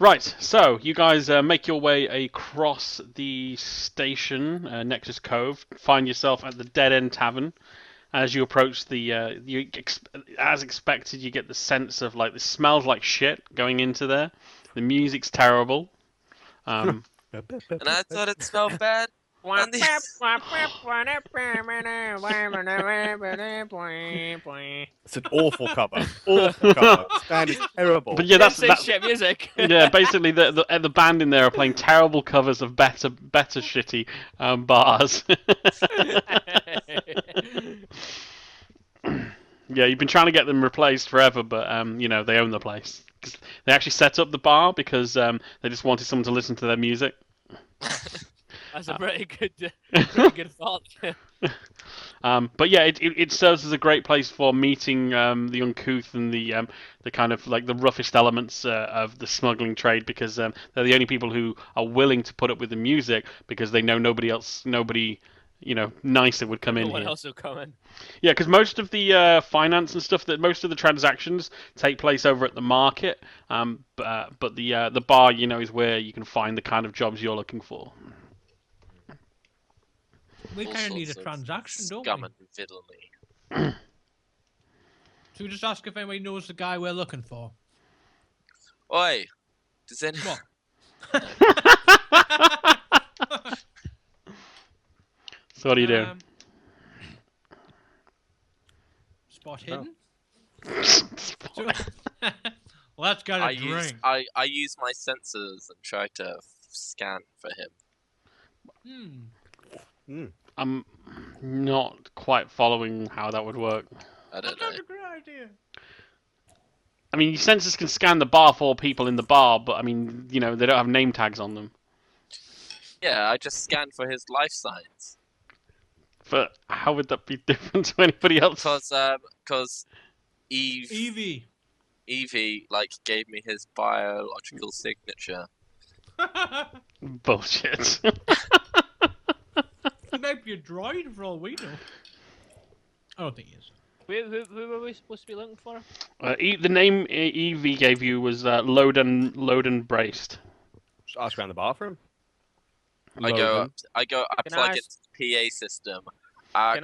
Right, so you guys make your way across the station, Nexus Cove, find yourself at the Dead End Tavern. As you approach as expected, you get the sense of like this smells like shit going into there. The music's terrible. Um, And I thought it smelled bad. And the... It's an awful cover. Awful cover. This band is terrible. but yeah, Didn't say that's shit music. yeah. Basically, the band in there are playing terrible covers of better shitty bars. Yeah, you've been trying to get them replaced forever, but they own the place. They actually set up the bar because they just wanted someone to listen to their music. That's a pretty good thought. But yeah, it serves as a great place for meeting the uncouth and the kind of like the roughest elements of the smuggling trade because they're the only people who are willing to put up with the music because they know nobody nicer would come in No one here. else will come in. Yeah, because most of the finance and stuff, most of the transactions take place over at the market. But the bar, is where you can find the kind of jobs you're looking for. We all kind of need a sorts of transaction, don't scum we? and villainy. Should we just ask if anybody knows the guy we're looking for? Oi, does anyone... What? So what are you doing? Spot hidden? Let's get a drink. I use my sensors and try to scan for him. I'm not quite following how that would work. I don't know. That's a great idea. I mean, your sensors can scan the bar for people in the bar, but I mean, they don't have name tags on them. Yeah, I just scanned for his life signs. But how would that be different to anybody else? Because Evie. Evie gave me his biological signature. Bullshit. He might be a droid for all we know. I don't think he is. Who were we supposed to be looking for? The name Evie gave you was Loden Braced. Just ask around the bar for him. I Loden. plug I into the PA system. Can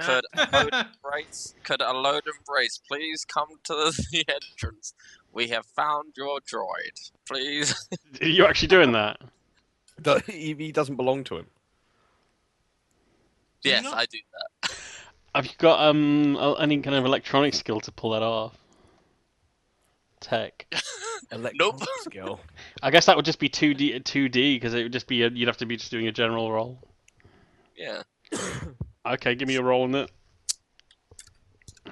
Could a load and brace please come to the entrance? We have found your droid. Please. Are you actually doing that? He doesn't belong to him. Yes, not? I do that. Have you got any kind of electronic skill to pull that off? Tech. Electronic skill. I guess that would just be 2D because it would just be you'd have to be just doing a general roll. Yeah. Okay, give me a roll on it.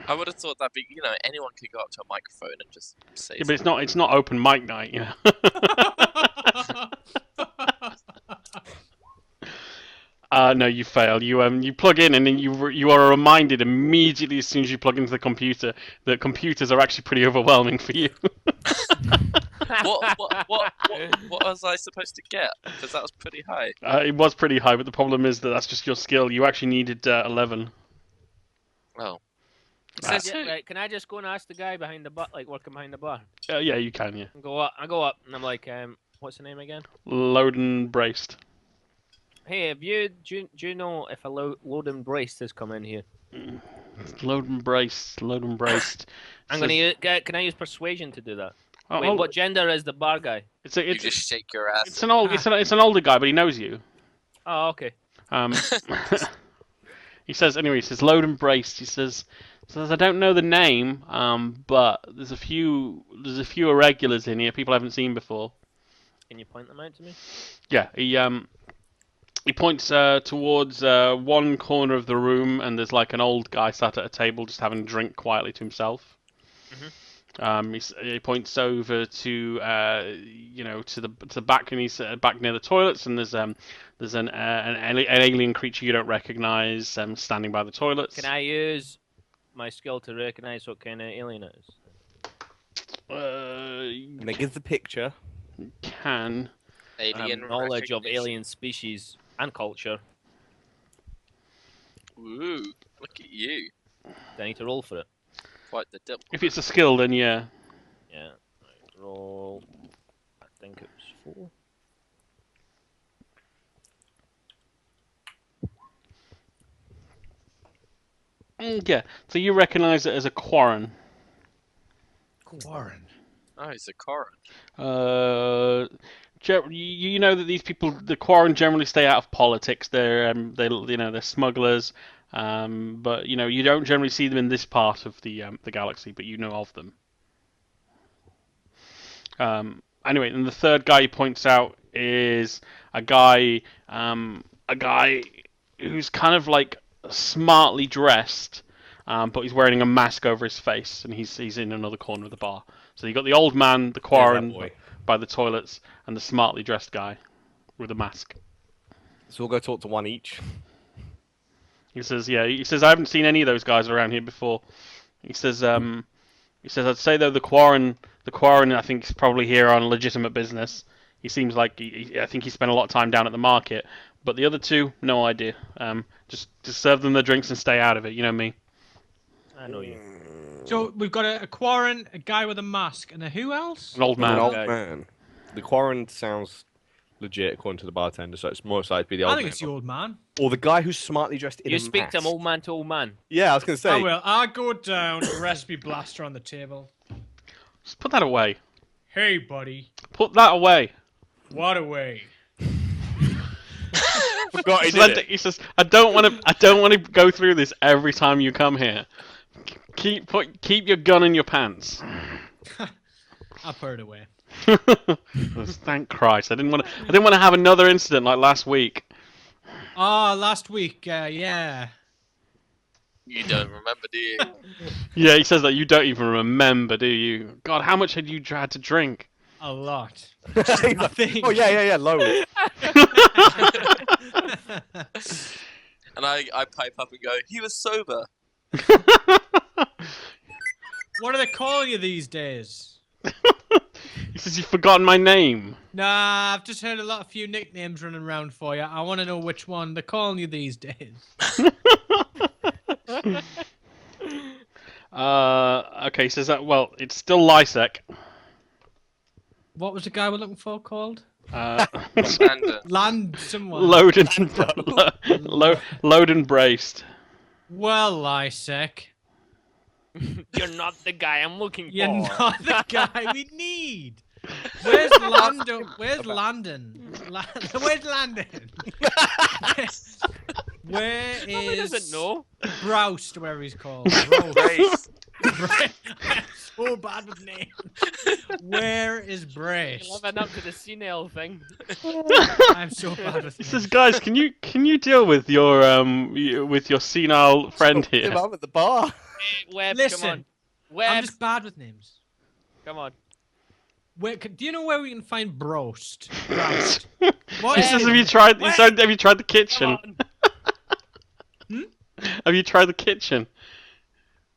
I would have thought that'd be, anyone could go up to a microphone and just say. Yeah, but it's not open mic night, yeah. No, you fail. You plug in and then you are reminded immediately as soon as you plug into the computer that computers are actually pretty overwhelming for you. What was I supposed to get? Because that was pretty high. It was pretty high, but the problem is that's just your skill. You actually needed 11. Oh. Right, can I just go and ask the guy behind the bar, working behind the bar? Yeah, you can, yeah. I go up, and I'm like, what's the name again? Loden Braced. Hey, do you know if a load braced has come in here? Loden Braced. I'm gonna use. Can I use persuasion to do that? Oh, Wait, what gender is the bar guy? You just shake your ass. It's an older guy, but he knows you. Oh, okay. He says Loden Braced. He says I don't know the name, but there's a few irregulars in here people haven't seen before. Can you point them out to me? Yeah, he points towards one corner of the room, and there's an old guy sat at a table just having a drink quietly to himself. He points over to to the back, and he's back near the toilets, and there's an alien creature you don't recognize standing by the toilets. Can I use my skill to recognize what kind of alien it is? And they give the picture. Can. Alien knowledge of recognition. alien species and culture. Ooh, look at you. Do I need to roll for it? Quite the dip. If it's a skill, then yeah. Yeah. Right, roll. I think it was 4. Yeah. So you recognise it as a quarren. Warren. Oh, he's a Corin. You know that these people, the Quarren, generally stay out of politics. They're smugglers, but you don't generally see them in this part of the galaxy, but you know of them. Anyway, and the third guy he points out is a guy who's kind of like smartly dressed, but he's wearing a mask over his face, and he's in another corner of the bar. So you got the old man, the Quarren boy. by the toilets, and the smartly dressed guy with a mask. So we'll go talk to one each. He says, "Yeah." He says, "I haven't seen any of those guys around here before." He says, "I'd say though the Quarren, I think is probably here on legitimate business. He seems like I think he spent a lot of time down at the market. But the other two, no idea. Just serve them their drinks and stay out of it. You know me." I know you. So we've got a Quarren, a guy with a mask, and a who else? An old man. An old Okay. man. The Quarren sounds legit according to the bartender, so it's more likely to be the old I think man. it's the old man. Or the guy who's smartly dressed in You a speak mask. to him old man to old man. Yeah, I was going to say. I will. I go down, recipe blaster on the table. Just put that away. Hey, buddy. Put that away. What a way. Forgot he He did it. says, "I don't want to go through this every time you come here. Keep your gun in your pants." I put it away. Thank Christ! I didn't want to have another incident like last week. Ah, last week, yeah. You don't remember, do you? Yeah, he says that you don't even remember, do you? God, how much had you had to drink? A lot. He's like, think. oh, yeah, loads. And I pipe up and go, he was sober. What are they calling you these days? He says, "You've forgotten my name." Nah, I've just heard a few nicknames running around for you. I want to know which one they're calling you these days. Okay, he says that. Well, it's still Lysek. What was the guy we're looking for called? Landon. Land someone. Loaded and braced. Well, Lysek, You're not the guy I'm looking you're for. not the guy we need. Where's Lando? Where's Landon? Where's Landon? Where Nobody is doesn't know. Broust, whatever he's called? Brace. I'm so bad with names. Where is Brace? Living up to the senile thing. I'm so bad with He names. says, "Guys, can you deal with your senile friend Him here?" up at the bar. Hey, Webb, Listen, come on. Webb, I'm just bad with names. come on. Do you know where we can find Broust? Broust. He What says, is "Have you tried? He said, have you tried the kitchen? Come on. Have you tried the kitchen?"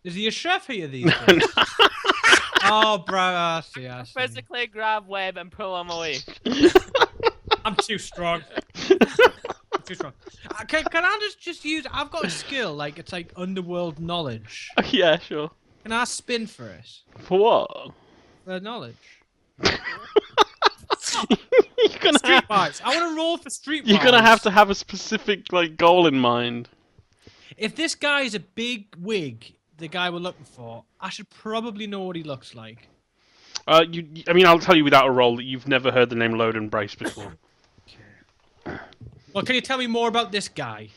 Is he a chef here these days? Oh, bro, I see. Physically grab Webb and pull him away. I'm too strong. I'm too strong. Can I just use? I've got a skill, like it's like underworld knowledge. Yeah, sure. Can I spin for it? For what? For knowledge. You're gonna have, Streetwise. I want to roll for streetwise. you're gonna have to have a specific like goal in mind. If this guy is a big wig, the guy we're looking for, I should probably know what he looks like. I mean, I'll tell you without a roll that you've never heard the name Load and Brace before. Well, can you tell me more about this guy?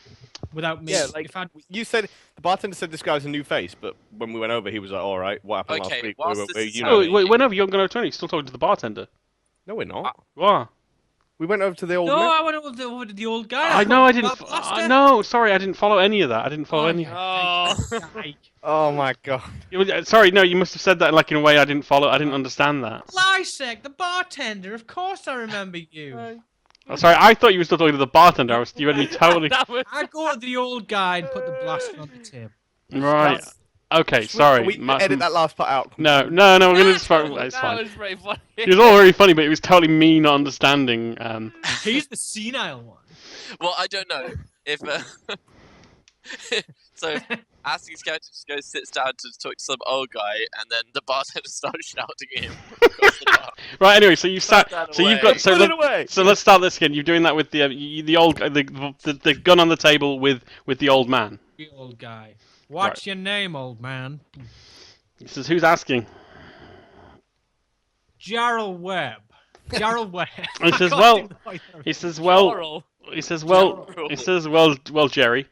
Without me. Yeah, like if I... you said, the bartender said this guy's a new face, but when we went over, he was like, "All right, what happened Okay, last week?" whilst this is you Oh, know, happening- wait, whenever you're going over 20, you're still talking to the bartender. no, we're not. What? We went over to the old No, man. I went over to the old guy. I know I didn't. Well, Buster. No, sorry, I didn't follow any of that. I didn't follow Oh, any. yeah. Oh. Oh my god. Sorry, no, you must have said that like in a way I didn't follow. I didn't understand that. Lysek, the bartender. Of course, I remember you. Oh, sorry, I thought you were still talking to the bartender. You had me totally That was... I go to the old guy and put the blaster on the table. right. Okay, sorry. We edit that last part out. No, we're gonna just. It's That fine. was pretty funny. It was all very funny, but it was totally me not understanding. He's the senile one. Well, I don't know if. So Asking his character just goes, sits down to talk to some old guy, and then the bartender starts shouting at him across the bar. Right. Anyway, so you've sat. that So you've away. got. So Put it away. So let's start this again. You're doing that with the old the gun on the table with the old man. The old guy. What's your name, old man? He says, "Who's asking?" Gerald Webb. Gerald Webb. He says, I "Well," can't think of the he says, "Well," Laurel. he says, "Well," he says, "Well, Jerry."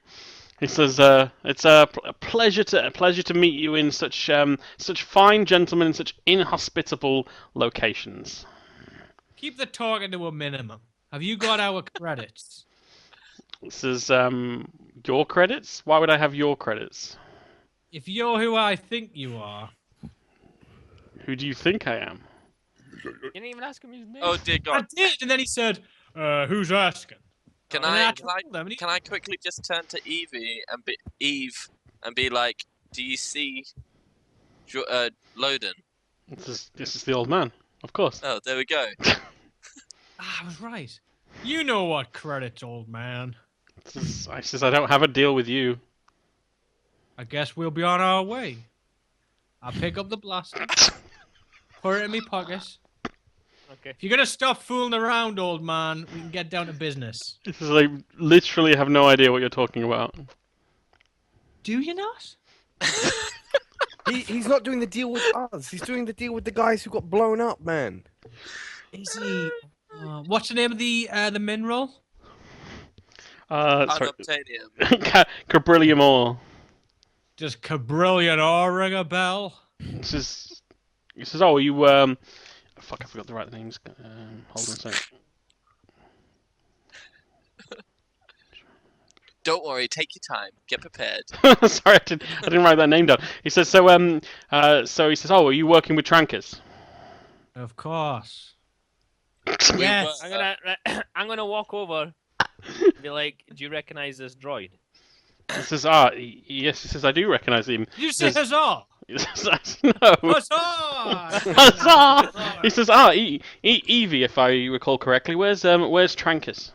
He says, "It's a pleasure to meet you in such fine gentlemen in such inhospitable locations." Keep the talking to a minimum. Have you got our credits? This is your credits. Why would I have your credits? If you're who I think you are, Who do you think I am? You didn't even ask him his name. Oh dear I God! did, and then he said, "Who's asking?" Can And I then told him, and he- can I quickly just turn to Eve and be like, "Do you see, Loden?" This is the old man, of course. Oh, there we go. I was right. You know what credits, old man. I says, "I don't have a deal with you." I guess we'll be on our way. I'll pick up the blaster, put it in my pocket. Okay. If you're gonna stop fooling around, old man, we can get down to business. This is like literally have no idea what you're talking about. Do you not? He's not doing the deal with us. He's doing the deal with the guys who got blown up, man. Is he? What's the name of the mineral? Sorry. Unobtainium. Cabrillium ore. Does Cabrillion or ring a bell? He says, "Oh, you fuck, I forgot the right names. Hold on a sec." Don't worry, take your time. Get prepared. Sorry, I didn't write that name down. He says, so he says, "Oh, are you working with Trancus?" Of course. We Yes. were- I'm gonna walk over. And be like, do you recognize this droid? He says, yes." He says, "I do recognize him." Did you say Yes. huzzah? He says, "No." Huzzah! Huzzah! He says, Evie, if I recall correctly. Where's Trancus?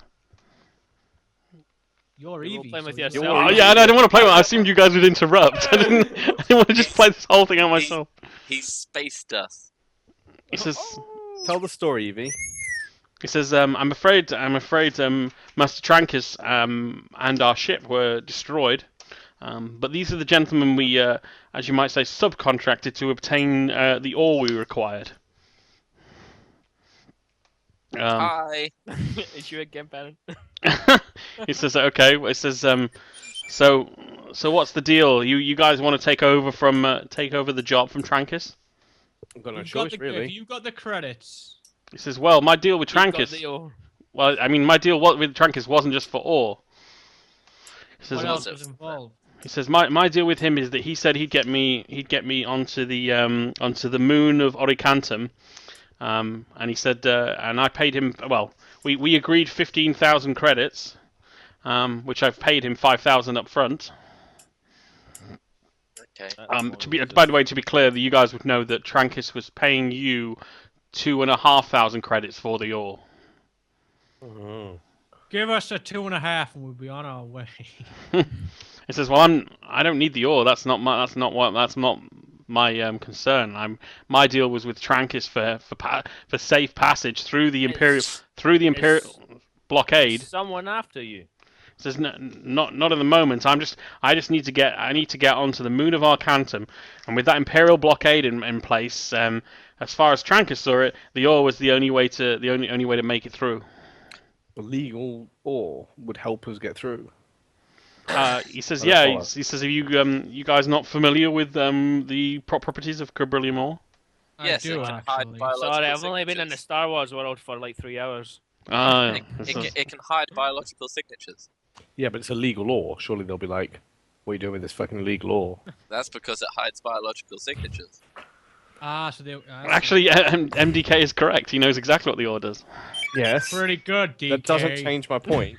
You're You're Evie. playing with so yourself. you're- Oh, yeah, I didn't want to play with it. I assumed you guys would interrupt. I didn't want to just play this whole thing out myself. He spaced us. He says, Tell the story, Evie. I'm afraid, Master Trancus, and our ship were destroyed. But these are the gentlemen we, as you might say, subcontracted to obtain the ore we required. Hi. Is you again, Baron? He says, "Okay." It says, "So what's the deal? You guys want to take over the job from Trancus?" I've got no You've got choice, the, really. if you've got the credits. He says, "Well, my deal with You've got Trancus. the ore. Well, I mean, my deal with Trancus wasn't just for ore." He says, What was else it was for? involved? He says, my deal with him is that he said he'd get me onto the moon of Oricantum, and he said, and I paid him. Well, we agreed 15,000 credits, which I've paid him 5,000 up front. Okay. By the way, to be clear, you guys would know that Trancus was paying you 2,500 credits for the ore. Oh. Give us a 2.5 and we'll be on our way. He says, "Well, I don't need the ore. That's not my concern. My deal was with Trancus for safe passage through the Imperial blockade." Is someone after you? He says, Not at the moment. I just need to get onto the moon of Arcantum, and with that Imperial blockade in place, as far as Trancus saw it, the ore was the only way to make it through." Legal ore would help us get through. He says, Well, "Yeah." follow. He says, "Are you guys not familiar with the properties of Cabrillium ore?" Yes, I do it can hide actually. biological Sorry, I've only been in the signatures. Star Wars world for like 3 hours. It can hide biological signatures. Yeah, but it's a legal ore. Surely they'll be like, "What are you doing with this fucking illegal ore?" That's because it hides biological signatures. So they Actually, MDK is correct. He knows exactly what the ore does. Yes. pretty good, DK. That doesn't change my point.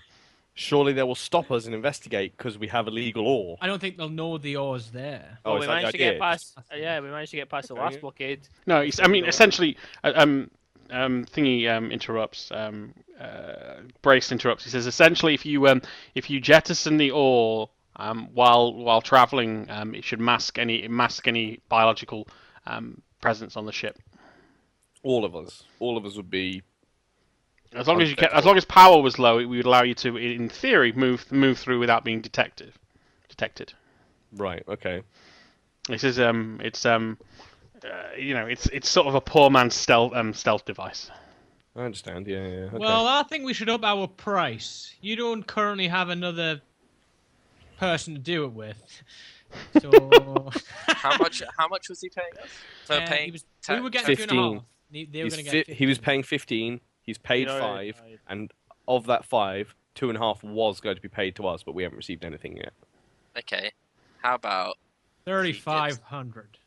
Surely they will stop us and investigate because we have illegal ore. I don't think they'll know the ore's there. Oh, we is that the managed to get idea? past. We managed to get past the Okay. last blockade. No, essentially, Thingy interrupts. Brace interrupts. He says, essentially, if you jettison the ore while traveling, it should mask any biological presence on the ship. All of us would be. As long as power was low, it would allow you to, in theory, move through without being detected. Right. Okay. This is it's it's sort of a poor man's stealth device. I understand. Yeah. Okay. Well, I think we should up our price. You don't currently have another person to do it with, so How much was he paying us? For paying we were getting 15. 2.5. They were going to get 15. He was paying 15. He's paid 5, and of that 5, 2.5 was going to be paid to us, but we haven't received anything yet. Okay. How about 3,500.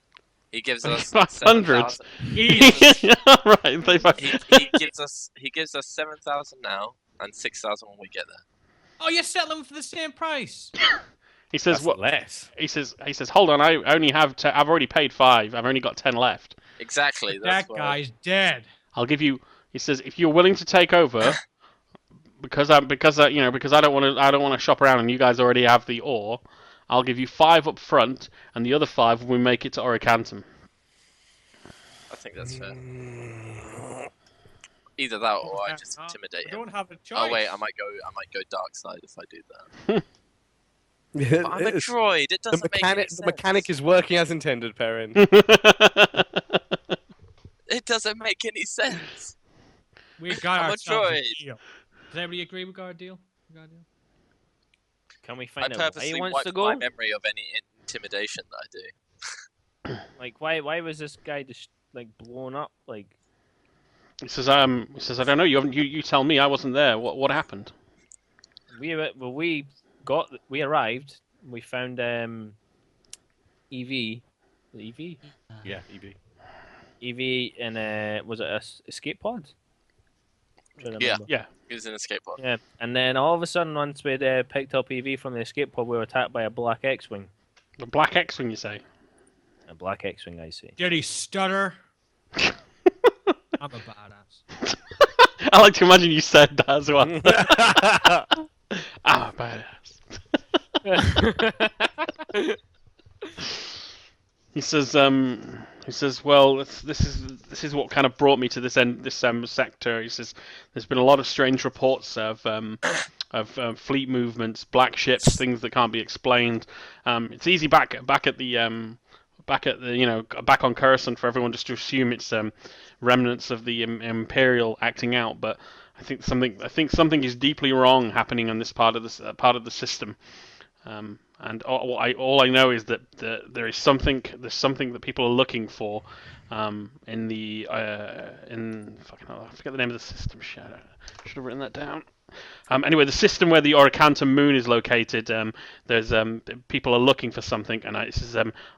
he gives us 500. 7,000. Right. He gives us 7,000 now and 6,000 when we get there. Oh, you're settling for the same price. He says That's what? less. He says, hold on. I only have. I've already paid 5. I've only got 10 left. Exactly. That guy's dead. I'll give you. He says, if you're willing to take over, because I don't want to shop around, and you guys already have the ore. I'll give you 5 up front, and the other 5 when we make it to Oricantum. I think that's fair. Either that or I just intimidate I him. don't have a choice. Oh wait, I might go dark side if I do that. But I'm a droid. It doesn't make any sense. The mechanic is working as intended, Perrin. It doesn't make any sense. We got I'm a ourselves a droid. deal. Does everybody agree we got a deal? Can we I find out why he purposely wants wiped to go? my memory of any intimidation that I do. Like, why was this guy just like blown up? Like, He says, I don't know. You tell me. I wasn't there. What happened? we arrived. We found EV. EV? Yeah, EV. EV and was it a escape pod? Trying to Yeah. remember. Yeah. He was in a skateboard. Yeah, and then all of a sudden, once we'd picked up EV from the escape pod, we were attacked by a black X-wing. The Black X-wing, you say? A black X-wing, I see. Did he stutter? I'm a badass. I like to imagine you said that as well. I'm a badass. He says, well, this is what kind of brought me to this sector. He says, there's been a lot of strange reports of fleet movements, black ships, things that can't be explained. It's easy back on Coruscant for everyone just to assume it's remnants of the Imperial acting out, but I think something is deeply wrong happening on this part of the system. And all I know is that there's something that people are looking for in the fucking hell, I forget the name of the system. Shit, I should have written that down. Anyway, the system where the Oricantum moon is located, there's people are looking for something, and I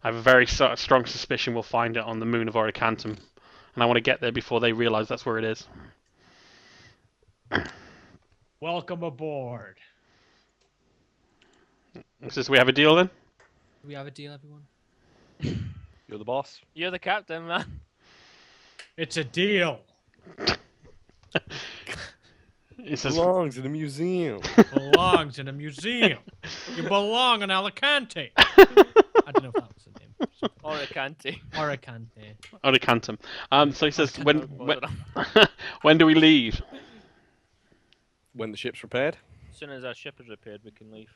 have a very strong suspicion we'll find it on the moon of Oricantum, and I want to get there before they realise that's where it is. Welcome aboard. Says we have a deal then? Do we have a deal, everyone? You're the boss. You're the captain, man. It's a deal. He says, Belongs in a museum. Belongs in a museum. You belong in Alicante. I don't know if that was the name. Oricante. Alicante. Oricantum. So he says, when do we leave? When the ship's repaired. As soon as our ship is repaired, we can leave.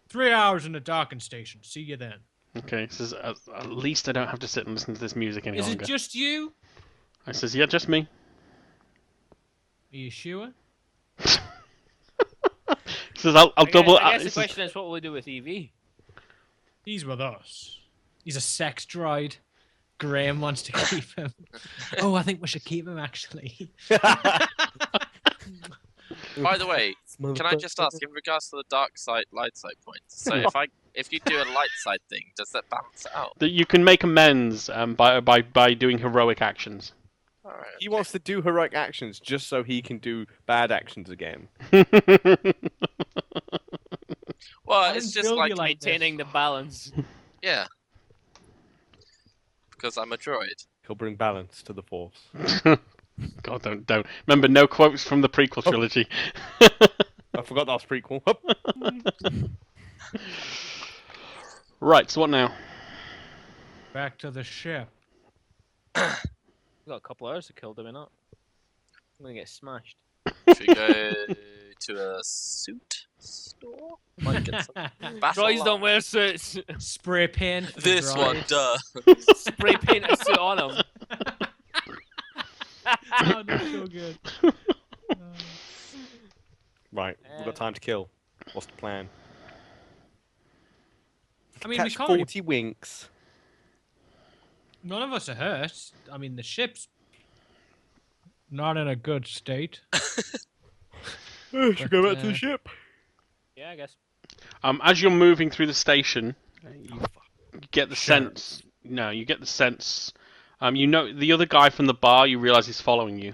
3 hours in the docking station. See you then. Okay, he says, at least I don't have to sit and listen to this music any Is longer. it just you? I says, yeah, just me. Are you sure? He says, I'll double. I guess he the says, question is, what will we do with EV? He's with us. He's a sex droid. Graham wants to keep him. Oh, I think we should keep him, actually. By the way, can I just ask, in regards to the dark side, light side points? So if you do a light side thing, does that balance it out? that you can make amends by doing heroic actions. All right. He wants to do heroic actions just so he can do bad actions again. Well, it's just build like you like Maintaining the balance. yeah, because I'm a droid. He'll bring balance to the force. God, don't. Remember, no quotes from the prequel trilogy. I forgot that was prequel. Right, so what now? Back to the ship. We've got a couple hours to kill, do we not? I'm gonna get smashed. Should we go to a suit store? Might get some battle Droids don't armor. wear suits. Spray paint. For This one, droids. duh. Spray paint a suit on them. Oh, that's so good. Right, we've got time to kill. What's the plan? I mean, we Catch can't. 40 winks. None of us are hurt. I mean, the ship's not in a good state. Should go back to the ship. Yeah, I guess. As you're moving through the station, you get the Sure. sense. No, you get the sense. You know the other guy from the bar. You realize he's following you.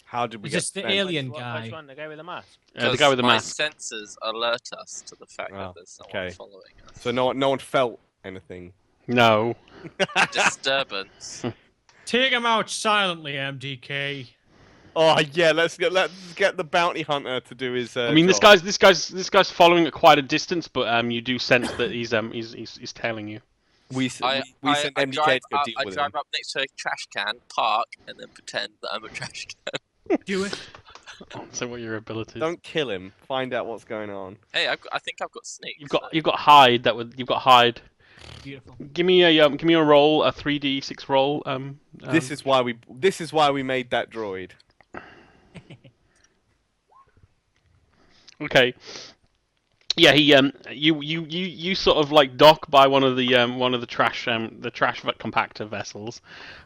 How did we Is get this the sent? alien Which guy? one? The guy with the mask? The guy with the my mask. senses alert us to the fact Oh, that there's someone okay. following us. So no one felt anything. No. Disturbance. Take him out silently, MDK. Oh yeah, let's get the bounty hunter to do his. I mean, job. this guy's following at quite a distance, but you do sense that he's tailing you. We sent MDK to go deal I with drive him. up next to a trash can, park, and then pretend that I'm a trash can. Do it. So what are your abilities? Don't kill him. Find out what's going on. Hey, I think I've got sneak. You've got hide. You've got hide. Beautiful. Give me a roll, a 3d6 roll. This is why we made that droid. Okay. Yeah, you sort of like dock by one of the trash compactor vessels,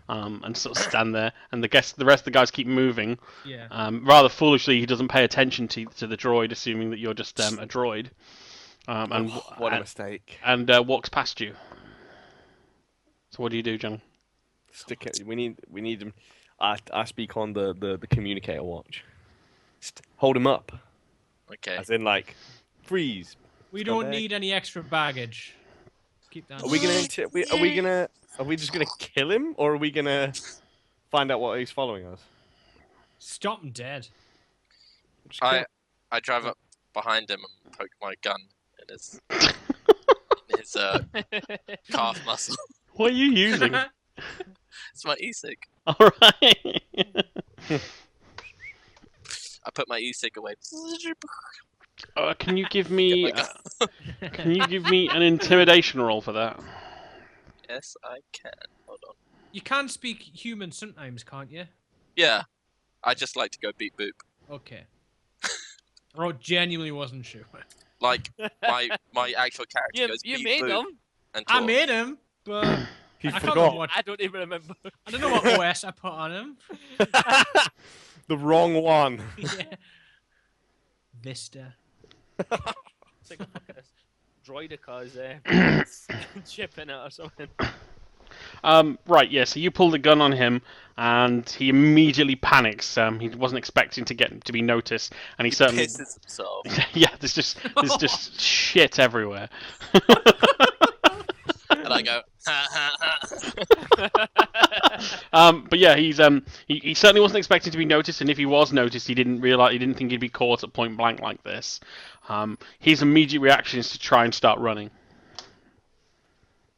and sort of stand there, and the rest of the guys keep moving. Yeah. Rather foolishly, he doesn't pay attention to the droid, assuming that you're just a droid. And What a mistake. and walks past you. So what do you do, John? Stick it. We need him. I speak on the communicator watch. Hold him up. Okay. As in like freeze. We Scumbag. don't need any extra baggage. Keep that. Are we just gonna kill him, or are we gonna find out what he's following us? Stop him dead. Just kill him. I drive up behind him and poke my gun in his calf muscle. What are you using? It's my e-cig. All right. I put my e-cig away. Can you give me Get an intimidation roll for that? Yes, I can. Hold on. You can speak human sometimes, can't you? Yeah, I just like to go beep boop. Okay. I genuinely wasn't sure. Like my actual character goes You beep made boop them. and I talk. made him, but He I can't forgot. remember what, I don't even remember. I don't know what OS I put on him. The wrong one. Yeah. Vista. It's like a fucking droidica's chipping it or something. Right, yeah. So you pull the gun on him, and he immediately panics. He wasn't expecting to be noticed, and he certainly pisses himself. yeah. There's just shit everywhere. And I go, ha ha ha. But yeah, he certainly wasn't expecting to be noticed, and if he was noticed, he didn't think he'd be caught at point blank like this. His immediate reaction is to try and start running.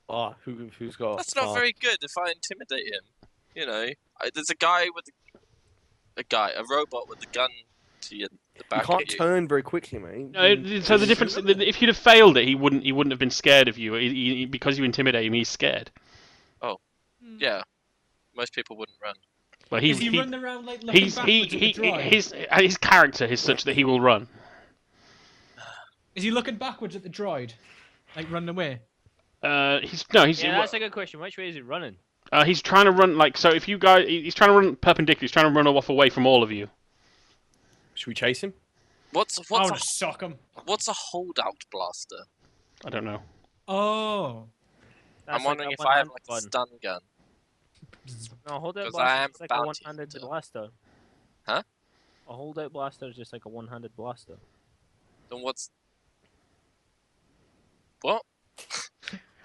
Oh, who's got? That's not very good if I intimidate him. You know, there's a guy with a robot with a gun to the You back can't of you. turn very quickly, mate. So the difference, if you'd have failed it, he wouldn't have been scared of you. Because you intimidate him, he's scared. Yeah, most people wouldn't run. But Is he running around like looking backwards at the droid? his character is such that he will run. Is he looking backwards at the droid? Like running away? Yeah, that's a good question. Which way is he running? He's trying to run so if you guys, he's trying to run perpendicular. He's trying to run off away from all of you. Should we chase him? What's I'll a just sock him. what's a holdout blaster? I don't know. Oh. I'm wondering if I have like a stun gun. No, hold out 'Cause I am blaster is like a bounty one-handed hunter. blaster. Huh? A holdout blaster is just like a one-handed blaster. Then what's what?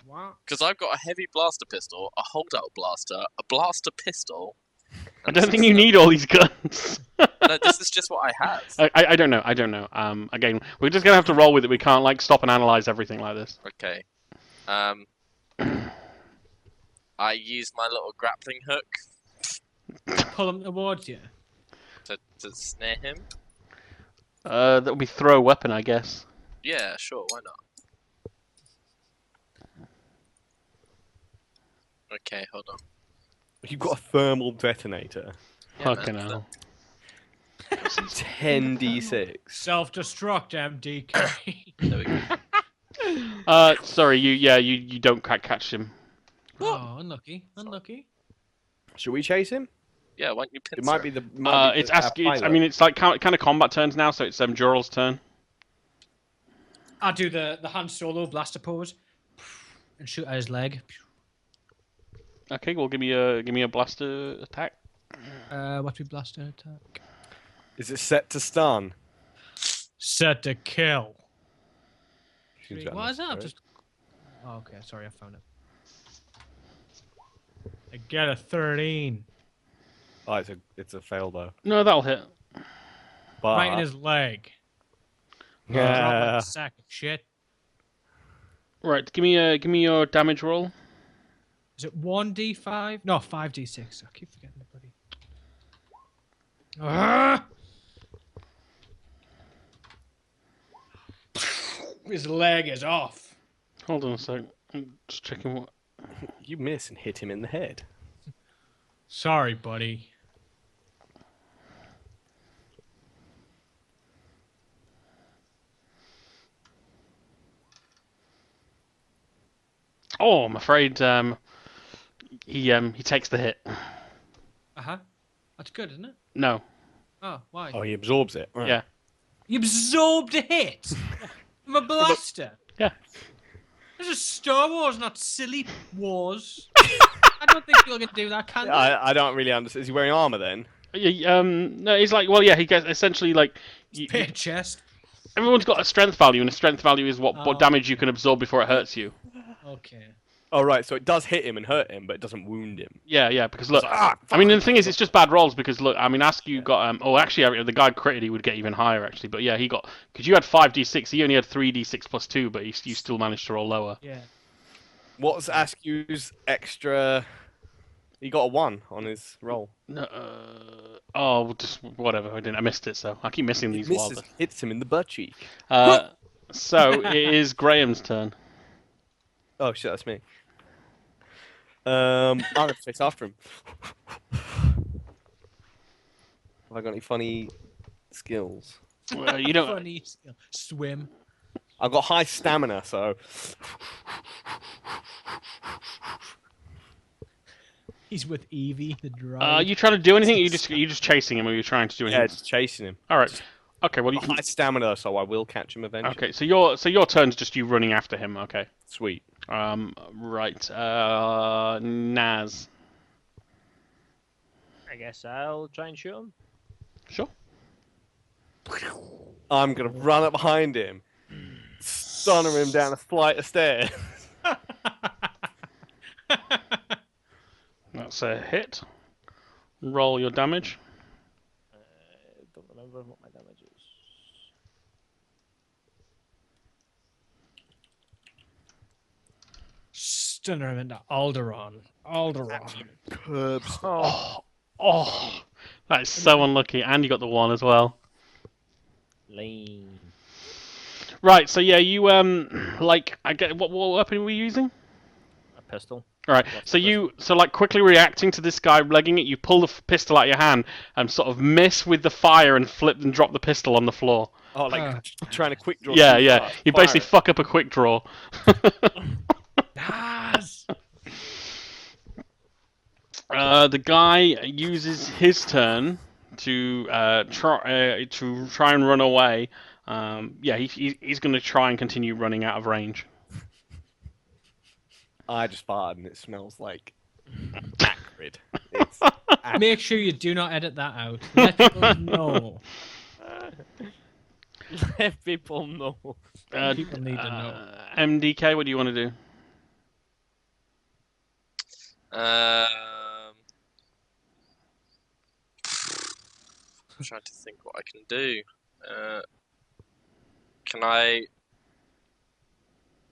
What? Because I've got a heavy blaster pistol, a holdout blaster, a blaster pistol. I don't think you need all these guns. No, this is just what I have. I don't know. I don't know. Again, we're just gonna have to roll with it. We can't like stop and analyze everything like this. Okay. I use my little grappling hook Pull him towards you. to snare him. That would be throw a weapon, I guess. Yeah, sure, why not? Okay, hold on. You've got a thermal detonator. Yeah, Fucking man. hell. 10d6. Self-destruct, MDK. There we go. Sorry, you don't catch him. Oh, unlucky. Unlucky. Should we chase him? Yeah, why don't you pincer It might be the. Might be It's the, asking. I pilot. mean, it's like kind of combat turns now, so it's Joral's turn. I do the Han Solo blaster pose and shoot at his leg. Okay, well, give me a blaster attack. What's my blaster attack? Is it set to stun? Set to kill. Seems What is that? unnecessary. Just. Oh, okay, sorry, I found it. I get a 13. Oh, it's a fail though. No, that'll hit. But Right in his leg. Drop like yeah, a sack of shit. Right, give me your damage roll. Is it 1d5? No, 5d6. I keep forgetting the bloody. Ah! His leg is off. Hold on a sec. I'm just checking what. you miss and hit him in the head. Sorry, buddy. Oh, I'm afraid he takes the hit. Uh-huh. That's good, isn't it? No. Oh, why? Oh, he absorbs it. Right. Yeah. You absorbed a hit from a blaster. Yeah. This is Star Wars, not silly wars. I don't think you're gonna do that, can you? I don't really understand. Is he wearing armor then? Yeah, no, he's like, well, yeah, he gets essentially like. Bare chest. Everyone's got a strength value, and a strength value is what Oh. damage you can absorb before it hurts you. Okay. Oh right, so it does hit him and hurt him, but it doesn't wound him. Yeah, because look, Ah, I mean, the thing is, it's just bad rolls because look, I mean, Askew got oh, actually, the guy critted, he would get even higher actually, but yeah, he got because you had 5d6, he only had 3d6 plus 2, but you still managed to roll lower. Yeah. What's Askew's extra? He got a 1 on his roll. No, oh, just whatever. I missed it, so I keep missing these Misses, wild. hits him in the butt cheek. So it is Graham's turn. Oh shit, that's me. I'm gonna chase after him. Have I got any funny skills? You don't. Funny swim. I've got high stamina, so He's with Evie, the droid. You trying to do anything? Or you just chasing him, or you trying to do anything? yeah, it's chasing him. All right. Okay. Well, you I've got can. high stamina, so I will catch him eventually. Okay. So your turn's just you running after him. Okay. Sweet. Right. Naz. I guess I'll try and shoot him. Sure. I'm gonna run up behind him, stunner him down a flight of stairs. That's a hit. Roll your damage. I don't remember what my damage is. Stunner him into Alderaan. Alderaan. Curbs. Oh, that is so unlucky, and you got the 1 as well. Lame. Right. So yeah, you like I get what weapon were you using? A pistol. All right. What's So the like quickly reacting to this guy legging it, you pull the pistol out of your hand and sort of miss with the fire and flip and drop the pistol on the floor. Oh, like trying to quick draw. Yeah, too yeah. fast. You Fire basically it. fuck up a quick draw. Yes. The guy uses his turn to try and run away. Yeah, he's going to try and continue running out of range. I just farted and it smells like acrid. It's Make sure you do not edit that out. Let people know. Let people know. People need to know. MDK, what do you want to do? trying to think what I can do. Can I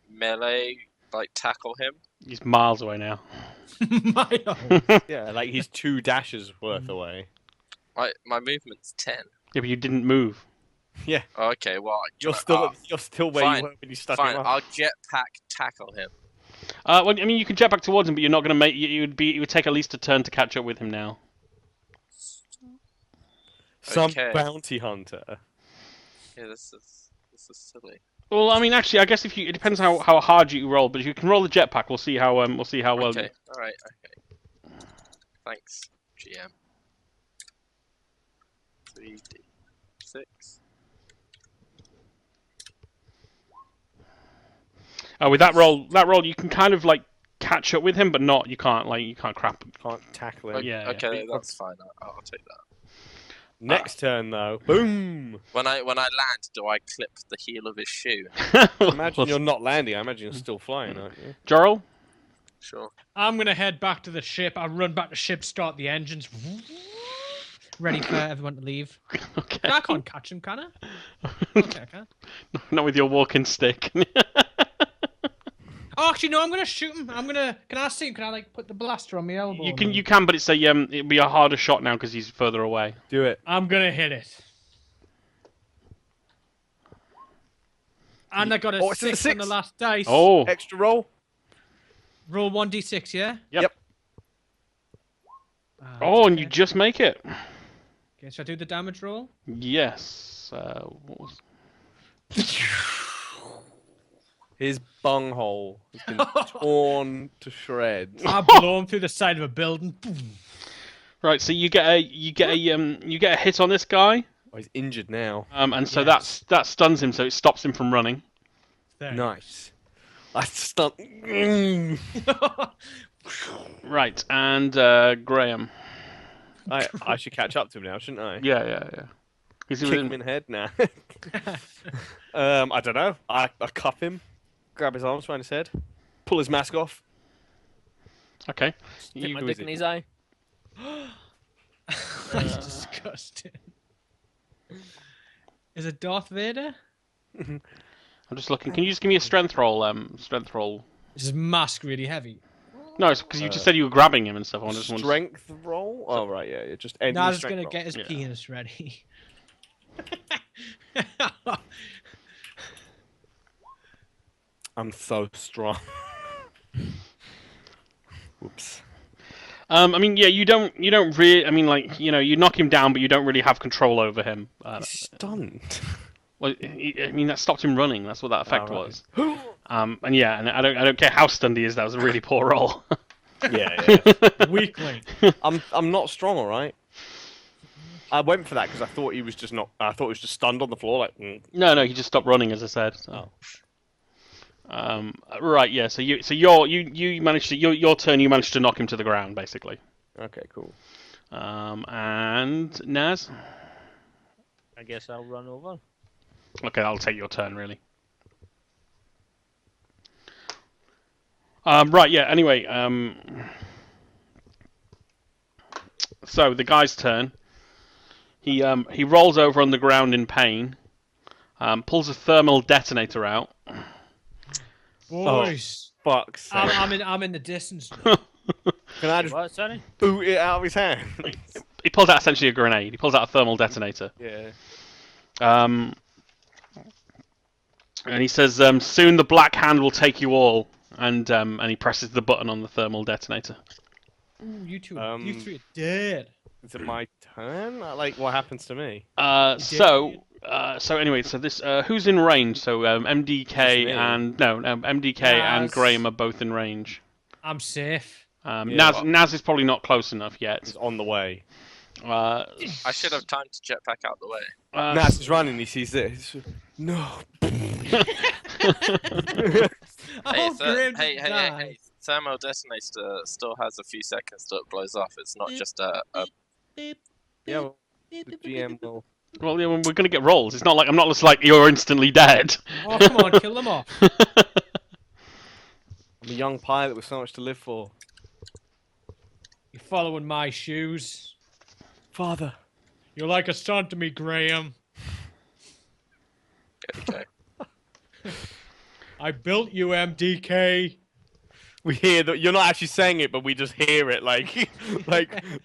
melee, like, tackle him? He's miles away now. Miles. Yeah, like he's 2 dashes worth away. My movement's 10. Yeah, but you didn't move. Yeah, Okay, well, you're still where fine, you were when you stuck fine. him up. I'll jetpack tackle him. Well, I mean, you can jet back towards him, but you're not going to make. It would take at least a turn to catch up with him now. Some Okay. bounty hunter. Yeah, this is silly. Well, I mean, actually, I guess it depends how hard you roll, but if you can roll the jetpack, we'll see how well. Okay, all right, okay. Thanks, GM. 3d6. With that roll, you can kind of like catch up with him, but not. You can't crap. Can't tackle him. Yeah. Okay, that's fine. I'll take that. Next turn though, boom! When I land, do I clip the heel of his shoe? Imagine you're not landing. I imagine you're still flying, aren't you? Jorrel? Sure. I'm gonna head back to the ship. I run back to the ship, start the engines, ready for everyone to leave. Okay. I can't catch him, can I? Okay, I can. Not with your walking stick. Oh, actually, no. I'm gonna shoot him. Can I see him? Can I like put the blaster on my elbow? You can, but it's it'll be a harder shot now because he's further away. Do it. I'm gonna hit it. And I got a it's a 6 on the 6. last dice. Oh. Extra roll. Roll 1d6, yeah? Yep. Oh, and okay. you just make it. Okay, should I do the damage roll? Yes. What was... His bunghole has been torn to shreds. I blow him through the side of a building. Boom. Right. So you get a hit on this guy. Oh, he's injured now. And so Yes. that stuns him, so it stops him from running. There. Nice. I stun. Right, and Graham. I should catch up to him now, shouldn't I? Yeah. He's Kick him in the head now. I don't know. I cuff him, grab his arms around his head, pull his mask off. Okay. Stick my who dick is in it? his eye. That's disgusting. Is it Darth Vader? I'm just looking. Can you just give me a strength roll? Strength roll. Is his mask really heavy? No, it's because you just said you were grabbing him and stuff. I just wanted to... Strength roll? Oh, right, yeah. Just end the Naz strength gonna roll. get his Yeah. penis ready. I'm so strong. Whoops. I mean, yeah, you don't really. I mean, like, you knock him down, but you don't really have control over him. He's stunned. Well, I mean, that stopped him running. That's what that effect right. was. And yeah, and I don't care how stunned he is. That was a really poor roll. Yeah. Weakling. I'm not strong, all right. I went for that because I thought he was just not. I thought he was just stunned on the floor, like. No, he just stopped running, as I said. So. Oh. Right, yeah. So you managed to your turn. You managed to knock him to the ground, basically. Okay, cool. And Naz. I guess I'll run over. Okay, I'll take your turn, really. Right, yeah. Anyway, so the guy's turn. He rolls over on the ground in pain. Pulls a thermal detonator out. Boys. Fuck's sake. I'm in the distance now. Can I just What, sorry? boot it out of his hand? He pulls out essentially a grenade. He pulls out a thermal detonator. Yeah. And he says, "Soon the Black Hand will take you all." And he presses the button on the thermal detonator. Ooh, you three are dead. Is it my turn? Like, what happens to me? So anyway, so this who's in range? So MDK Just me. and MDK and Naz. Graham are both in range. I'm safe. Naz is probably not close enough yet. He's on the way. I should have time to jetpack out the way. Naz is running. He sees this. No. Oh, Graham hey, died. thermal detonator still has a few seconds till it blows off. It's not just a Yeah. Well, the GM will. Well, yeah, we're gonna get rolls. It's not like I'm not just like you're instantly dead. Oh, come on, kill them off. I'm a young pilot with so much to live for. You're following my shoes. Father. You're like a son to me, Graham. Okay. I built you, MDK. We hear that you're not actually saying it, but we just hear it like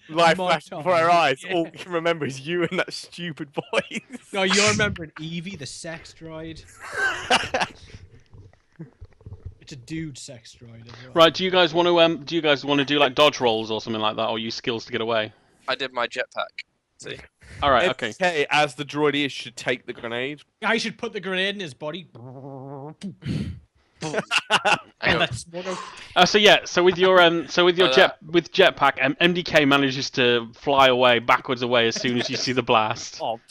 live flash before our eyes. Yeah. All we can remember is you and that stupid voice. No, you're remembering Evie, the sex droid. It's a dude sex droid as well. Right, do you guys want to do like dodge rolls or something like that, or use skills to get away? I did my jetpack. See? All right, okay. MK, as the droid is, should take the grenade. I should put the grenade in his body. Hang on. That's what So with your that. jetpack, MDK manages to fly away backwards away as soon as you see the blast. Oh,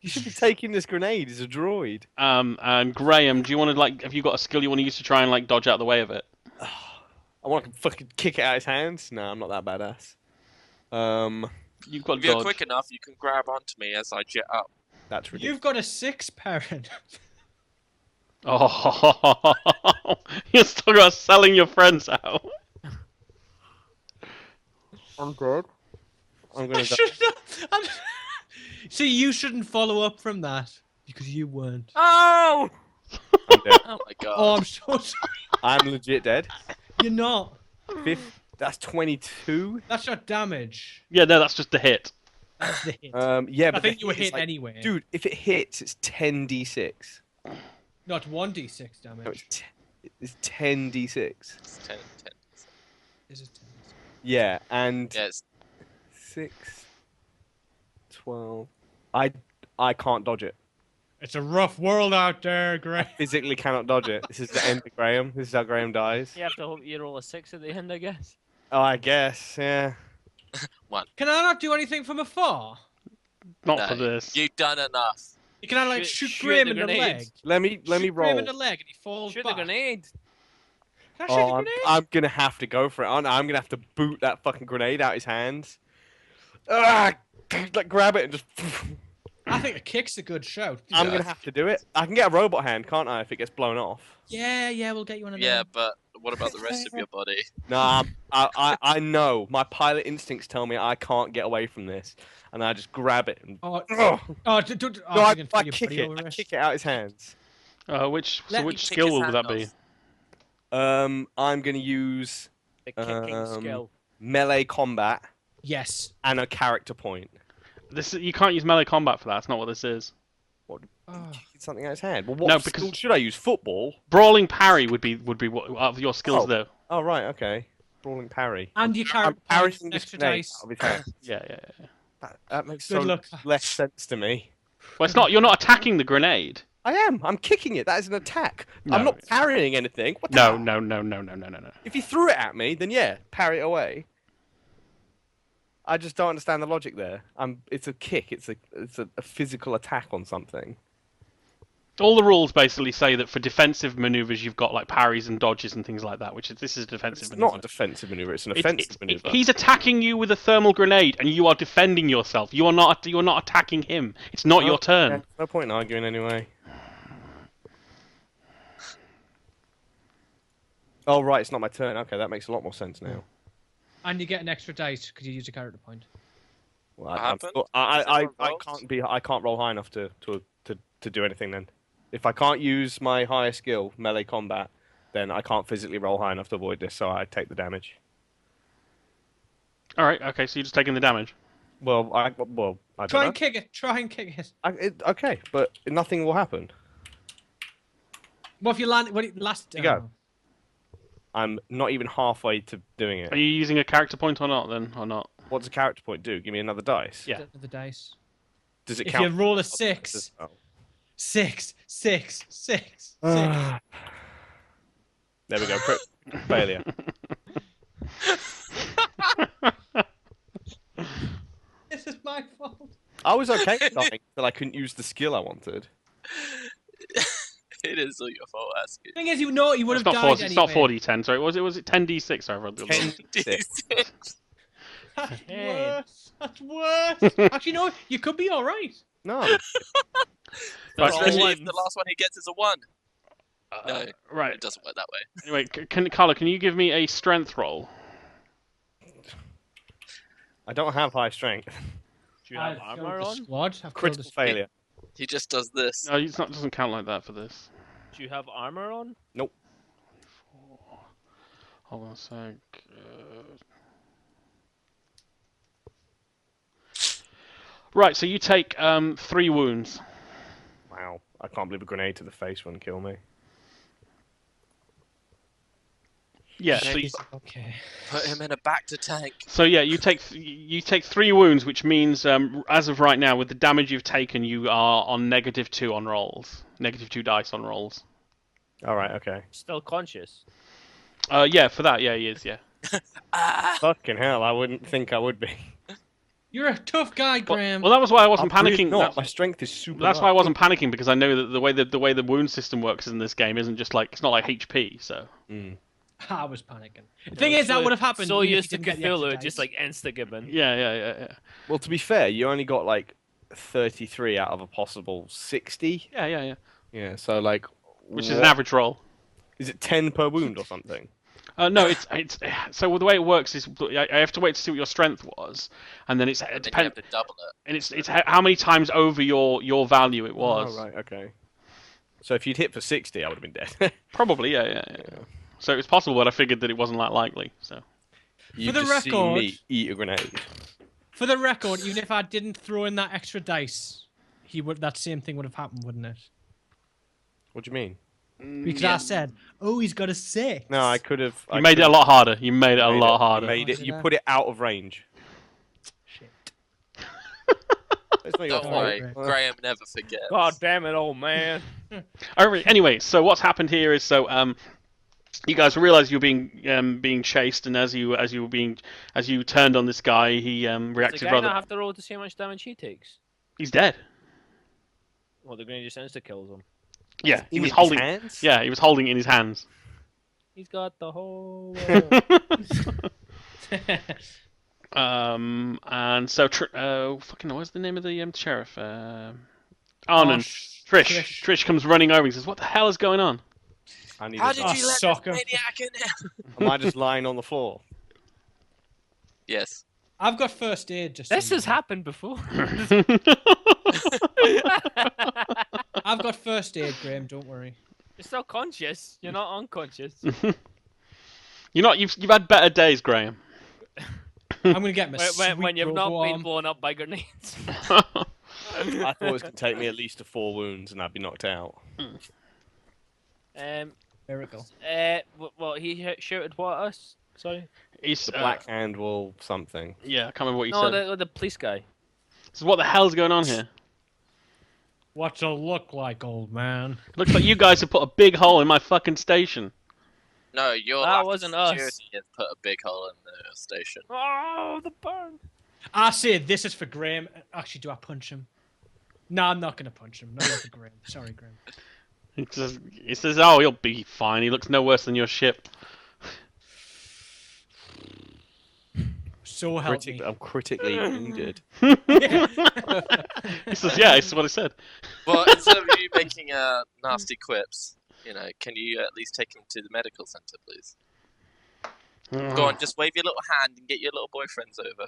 you should be taking this grenade. He's a droid. And Graham, do you want to have you got a skill you want to use to try and dodge out the way of it? I want to fucking kick it out of his hands. No, I'm not that badass. You've got If you're dodge. quick enough, you can grab onto me as I jet up. That's ridiculous. You've got a 6 parent. Oh, you're still got selling your friends out. I'm dead. I'm I gonna die. should not. See, you shouldn't follow up from that because you weren't. Oh! I'm dead. Oh my god. Oh, I'm so sorry. I'm legit dead. You're not. That's 22. That's not damage. Yeah, no, that's just a hit. That's the hit. Yeah, but I think you were the hit is hit anyway. Dude, if it hits, it's 10d6. Not 1d6 damage. No, it's 10d6. It's 10. Is it 10? Yeah, and Yeah, it's 6, 12. I can't dodge it. It's a rough world out there, Graham. Physically cannot dodge it. This is the end of Graham. This is how Graham dies. You have to hope you roll a 6 at the end, I guess. Oh, I guess, yeah. Can I not do anything from afar? Not no, for this. You've done enough. You can like Shoot- shoot shoot Graham the in the grenade. leg. Let me Shoot roll. Graham in the leg and he falls Shoot back. the grenade. Can I shoot the Oh, grenade? I'm gonna have to go for it. I'm gonna have to boot that fucking grenade out his hands. Ah, grab it and just. I think a kick's a good shout. I'm gonna have to do it. I can get a robot hand, can't I? If it gets blown off. Yeah, we'll get you one of them. Yeah, but what about the rest of your body? Nah, I know. My pilot instincts tell me I can't get away from this, and I just grab it and. Oh, Ugh. oh, No, I I can feel your kick body it. over I it. kick it out his hands. Which Let me which kick skill his would hand that be? off. I'm gonna use The kicking skill. melee combat Yes. and a character point. You can't use melee combat for that. That's not what this is. Oh. Kick something out his hand. Well, what No, skill because- should I use? Football. Brawling parry would be what of your skills Oh. though. Oh right, okay. Brawling parry. And you carry I'm parrying points, this extra grenade dice. out of his hand. Yeah. That makes Good so luck. less sense to me. Well, it's not. You're not attacking the grenade. I am. I'm kicking it. That is an attack. No. I'm not parrying anything. What the No, hell? no. If you threw it at me, then yeah, parry it away. I just don't understand the logic there. It's a kick. It's a physical attack on something. All the rules basically say that for defensive maneuvers you've got like parries and dodges and things like that. This is a defensive It's maneuver. not a defensive maneuver. It's an It's- offensive maneuver. He's attacking you with a thermal grenade, and you are defending yourself. You are not attacking him. It's not your turn. Yeah, no point in arguing anyway. Oh right, it's not my turn. Okay, that makes a lot more sense now. And you get an extra dice because you use a character point. Well, What I'm happened? still- Is it I revolved? I can't roll high enough to do anything then. If I can't use my higher skill, melee combat, then I can't physically roll high enough to avoid this, so I take the damage. All right. Okay. So you're just taking the damage. Well, I don't Try know. and kick it. Try and kick it. Okay, but nothing will happen. What if you land? What if last? You go. I'm not even halfway to doing it. Are you using a character point or not? Then or not? What's a character point do? Give me another dice. Yeah. The dice. Does it If count? you roll a 6, Oh. 6, 6, 6, 6. There we go. Failure. This is my fault. I was okay with dying until I couldn't use the skill I wanted. It is all your fault, asking. The thing is, you know, you would It's have not died 40. It's not anyway. 40-10. Sorry. Was it 10d6? Sorry. 10d6. That's Hey. worse. That's worse. Actually, no, you could be all right. No. Right, Especially if the last one he gets is a 1. No, right. it doesn't work that way. Anyway, Carla, can you give me a strength roll? I don't have high strength. Do you have I've armor killed the on? squad. I've killed Critical the squad. failure. He just does this. No, it doesn't count like that for this. Do you have armor on? Hold on a sec. Right, so you take 3 wounds. Wow. I can't believe a grenade to the face wouldn't kill me. Yeah. So Okay. Put him in a back to tank. you take 3 wounds, which means as of right now, with the damage you've taken, you are on -2 on rolls, -2 dice on rolls. All right. Okay. Still conscious. Yeah, for that, yeah, he is, yeah. Ah! Fucking hell! I wouldn't think I would be. You're a tough guy, Graham. Well, that was why I wasn't I'm really panicking. not. My strength is super. That's low. why I wasn't panicking, because I know that the way the wound system works in this game isn't just like, it's not like HP. So I was panicking. The thing is, that would have happened. So even if used to you didn't get the extra Cthulhu, dice. just like insta-gibbon. yeah. Well, to be fair, you only got like 33 out of a possible 60. Yeah. Yeah. So like, Which is an average roll. Is it 10 per wound or something? No, it's so the way it works is I have to wait to see what your strength was, and then it And then you depends, have to double it. and it's how many times over your value it was. Oh, right. Okay. So if you'd hit for 60, I would have been dead. Probably, yeah. So it's possible, but I figured that it wasn't that likely. So You the just seen record- me eat a grenade. For the record, even if I didn't throw in that extra dice, that same thing would have happened, wouldn't it? What do you mean? Because I said, "Oh, he's got a 6." No, I could have. you made it a lot harder. You made it a lot harder. You made it. Oh, You did I? put it out of range. Shit. It's not your Don't fault. worry, Graham. Graham never forgets. God damn it, old man. Anyway, so what's happened here is you guys realize you're being chased, and as you turned on this guy, he Does the reacted guy rather. not have to roll to see how much damage he takes? He's dead. Well, the grenade just insta-kills him. Yeah, he In was his holding. hands? Yeah, he was holding it in his hands. He's got the whole world. And so fucking what's the name of the sheriff? Arnon. Trish comes running over and says, "What the hell is going on?" I need How a- did Oh, you let sucker. this maniac in here? Am I just lying on the floor? Yes. I've got first aid. Just This so you has know. happened before. I've got first aid, Graham. Don't worry. You're still conscious. You're not unconscious. You're not. You've had better days, Graham. I'm gonna get my when you've not robo been arm. blown up by grenades. I thought it was going to take me at least to 4 wounds and I'd be knocked out. Miracle. Well, he shouted what at us? Sorry. He's The Black Hand will something. Yeah, I can't remember what you No, said. the police guy. So what the hell's going on here? What's it look like, old man? Looks like you guys have put a big hole in my fucking station. No, your That lack of wasn't us. security has put a big hole in the station. Oh, the burn. I say this is for Graham. Actually, do I punch him? No, I'm not gonna punch him. Not for Graham. Sorry, Graham. He says, "Oh, he'll be fine. He looks no worse than your ship." So help me. I'm critically wounded. He says, "Yeah, it's what I said." But instead of you making nasty quips, can you at least take him to the medical center, please? Go on, just wave your little hand and get your little boyfriends over.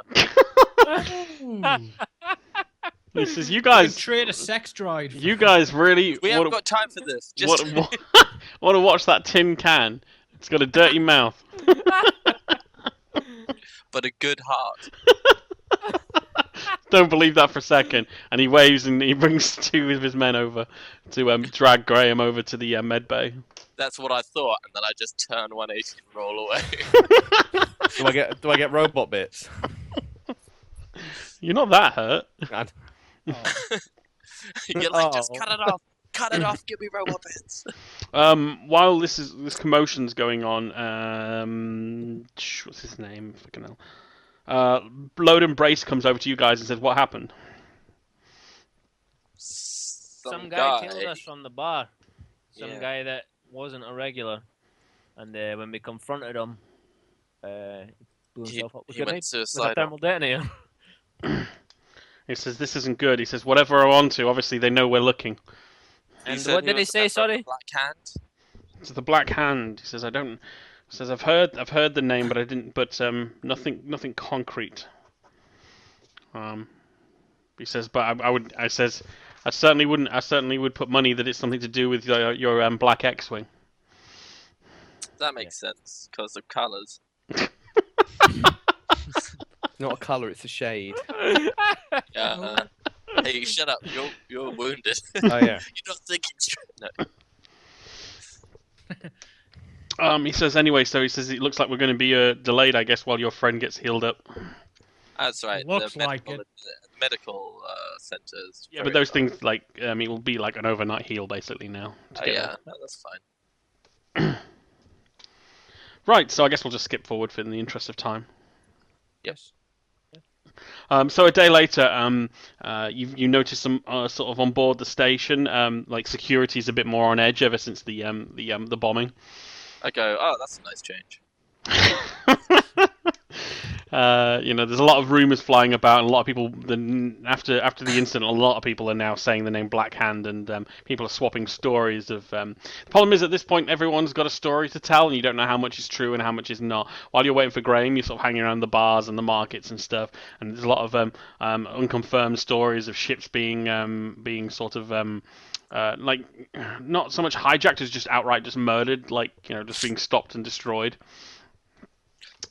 He says, "You I can guys, trade a sex droid. for- you guys really We haven't got time for this. Just want to watch that tin can? It's got a dirty mouth." but a good heart. Don't believe that for a second. And he waves and he brings 2 of his men over to drag Graham over to the med bay. That's what I thought, and then I just turn 180 and roll away. Do I get robot bits? You're not that hurt. God. You're like, just Oh. cut it off. Cut it off. Give me robot bits. While this commotion's going on, what's his name? Fucking hell. Loden Brace comes over to you guys and says, "What happened?" Some guy tailed us from the bar. Some Yeah. guy that wasn't a regular. And when we confronted him, he blew himself up with He a went grenade. With a suicidal. thermal detonator. He says, "This isn't good." He says, "Whatever I'm onto, obviously they know we're looking." And said what did he was a say, member of sorry? the Black Hand. It's the Black Hand. He says, "I don't." He says, "I've heard the name, but I didn't. But nothing concrete." He says, but I certainly wouldn't. I certainly would put money that it's something to do with your black X-wing. That makes sense because of colours. Not a colour, it's a shade. Hey, shut up! You're wounded. Oh yeah. You're not thinking straight. No. He says anyway. So he says it looks like we're going to be delayed, I guess, while your friend gets healed up. That's right. Looks the like medical, it. The medical centers. Yeah, but those things it will be like an overnight heal basically now. Yeah, no, that's fine. Right. So I guess we'll just skip forward in the interest of time. Yes. So a day later, you notice some sort of on board the station, like security's a bit more on edge ever since the bombing. I go, oh, that's a nice change. There's a lot of rumors flying about, and a lot of people. After the incident, a lot of people are now saying the name Black Hand, and people are swapping stories of. The problem is, at this point, everyone's got a story to tell, and you don't know how much is true and how much is not. While you're waiting for Graham, you're sort of hanging around the bars and the markets and stuff, and there's a lot of unconfirmed stories of ships being sort of. Like not so much hijacked as just outright just murdered, just being stopped and destroyed.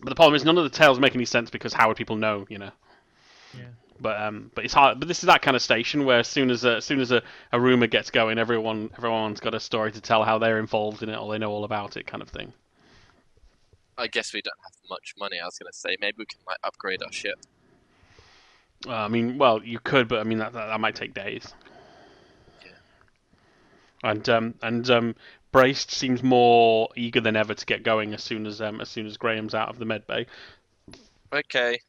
But the problem is none of the tales make any sense because how would people know, Yeah. But it's hard. But this is that kind of station where as soon as a rumor gets going, everyone's got a story to tell how they're involved in it or they know all about it, kind of thing. I guess we don't have much money. I was gonna say maybe we can upgrade our ship. Well, you could, but that might take days. Yeah. And Braced seems more eager than ever to get going as soon as Graham's out of the med bay. Okay.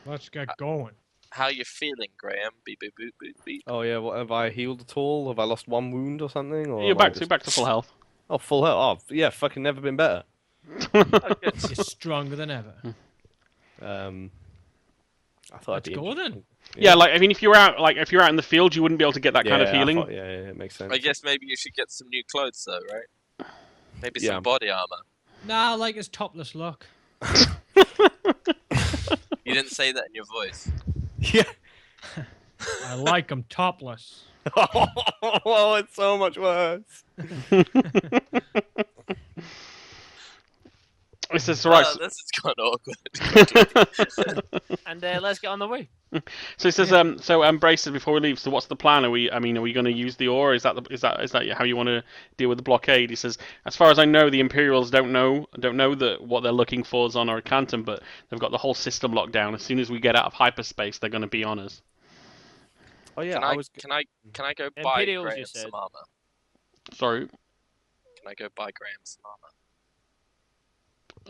Let's get going. How you feeling, Graham? Beep beep boop boop beep. Oh yeah, what, have I healed at all? Have I lost one wound or something? Or You're back to full health. Oh, full health. Oh, yeah, fucking never been better. You're stronger than ever. I thought Let's I'd be go then. Yeah, if you're out in the field, you wouldn't be able to get that kind of feeling. Yeah, it makes sense. I guess maybe you should get some new clothes though, right? Maybe Yeah. some body armor. Nah, I like his topless look. You didn't say that in your voice. Yeah. I like him topless. Oh, it's so much worse. It says right. This is kind of awkward. And let's get on the way. So he says, Brace says before we leave. So what's the plan? Are we going to use the ore? Is that how you want to deal with the blockade? He says, as far as I know, the Imperials don't know that what they're looking for is on Arcantum, but they've got the whole system locked down. As soon as we get out of hyperspace, they're going to be on us. Oh yeah, Can I go buy Imperials, you Graham said. some armor? Sorry. Can I go buy Graham some armor?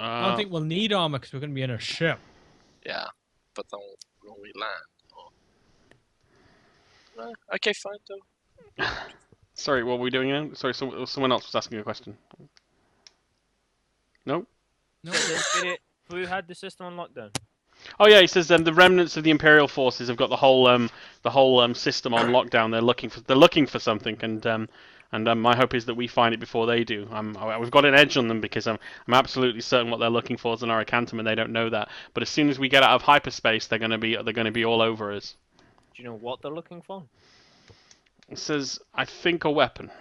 I don't think we'll need armor because we're going to be in a ship. Yeah, but then when we land, okay, fine, though. Sorry, what were we doing now? Sorry, someone else was asking a question. No? No. We had the system on lockdown. Oh yeah, he says the remnants of the Imperial forces have got the whole system on lockdown. They're looking for something, and my hope is that we find it before they do. We've got an edge on them because I'm absolutely certain what they're looking for is an Arcantum, and they don't know that. But as soon as we get out of hyperspace, they're going to be all over us. Do you know what they're looking for? It says, I think a weapon.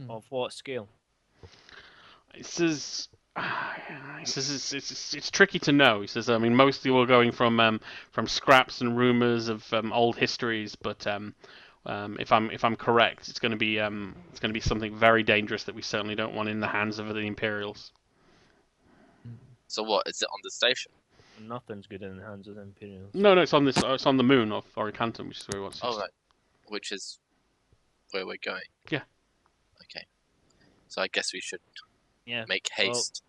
Of what scale? It says. It's tricky to know. He says, mostly we're going from scraps and rumors of old histories, but if I'm correct, it's going to be something very dangerous that we certainly don't want in the hands of the Imperials. So what? Is it on the station? Nothing's good in the hands of the Imperials. No, it's on it's on the moon of Oricantum, which is where we want to. Oh, right. Which is where we're going. Yeah. Okay. So I guess we should Yeah. make haste.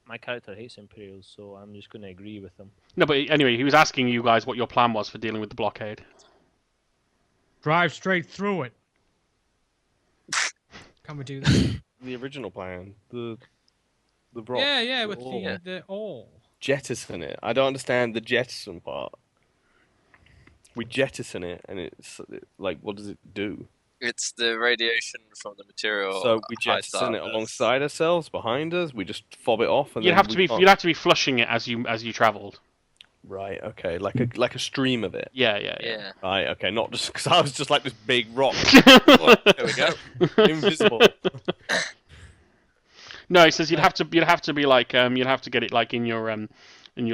My character hates Imperials, so I'm just going to agree with him. No, but anyway, he was asking you guys what your plan was for dealing with the blockade. Drive straight through it. Can we do that? The original plan, the rock. Yeah, with ore. the ore. Jettison it. I don't understand the jettison part. We jettison it, and it's like, what does it do? It's the radiation from the material. So we jettison it alongside ourselves, behind us. We just fob it off, and You'd then have to be flushing it as you travelled. Right. Okay. Like a stream of it. Yeah, yeah. Yeah. Right. Okay. Not just because I was just like this big rock. There we go. Invisible. No, he says you'd have to be like you'd have to get it like in your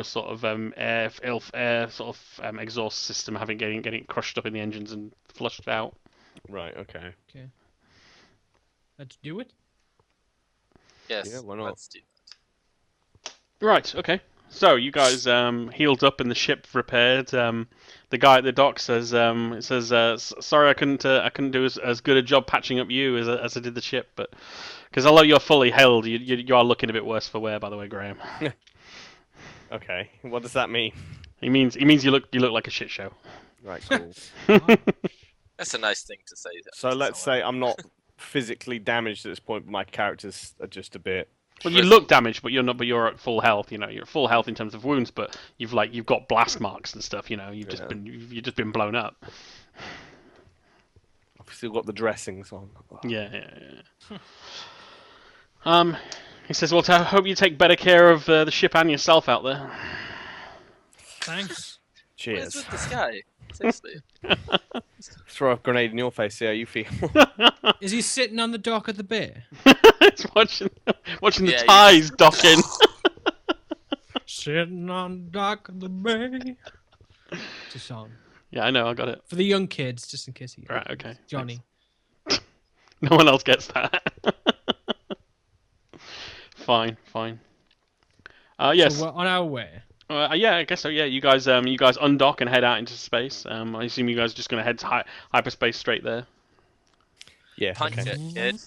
sort of air sort of exhaust system, getting it crushed up in the engines and flushed out. Right. Okay. Okay. Let's do it. Yes. Yeah, why not? Let's do that. Right. Okay. So you guys healed up and the ship repaired. The guy at the dock says sorry I couldn't do as good a job patching up you as I did the ship, but because although you're fully healed, you are looking a bit worse for wear, by the way, Graham. Okay. What does that mean? He means you look like a shit show. Right. Cool. That's a nice thing to say. So to let's someone. say I'm not physically damaged at this point, but my characters are just a bit. Well, you look damaged, but you're not. But you're at full health. You know, you're at full health in terms of wounds, but you've got blast marks and stuff. You know, you've just been blown up. I've still got the dressings on. Yeah. He says, "Well, I hope you take better care of the ship and yourself out there." Thanks. What is Cheers. with this guy? Seriously. Throw a grenade in your face. See how you feel. Is he sitting on the dock at the bay? It's watching the Yeah, ties docking. Sitting on the dock of the bay. It's a song. Yeah, I know. I got it. For the young kids, just in case you Right. Okay. Johnny. No one else gets that. Fine. Yes. So we're on our way. Yeah, I guess so. Yeah, you guys undock and head out into space. I assume you guys are just gonna head to hyperspace straight there. Yeah. Punch Okay. it, kid.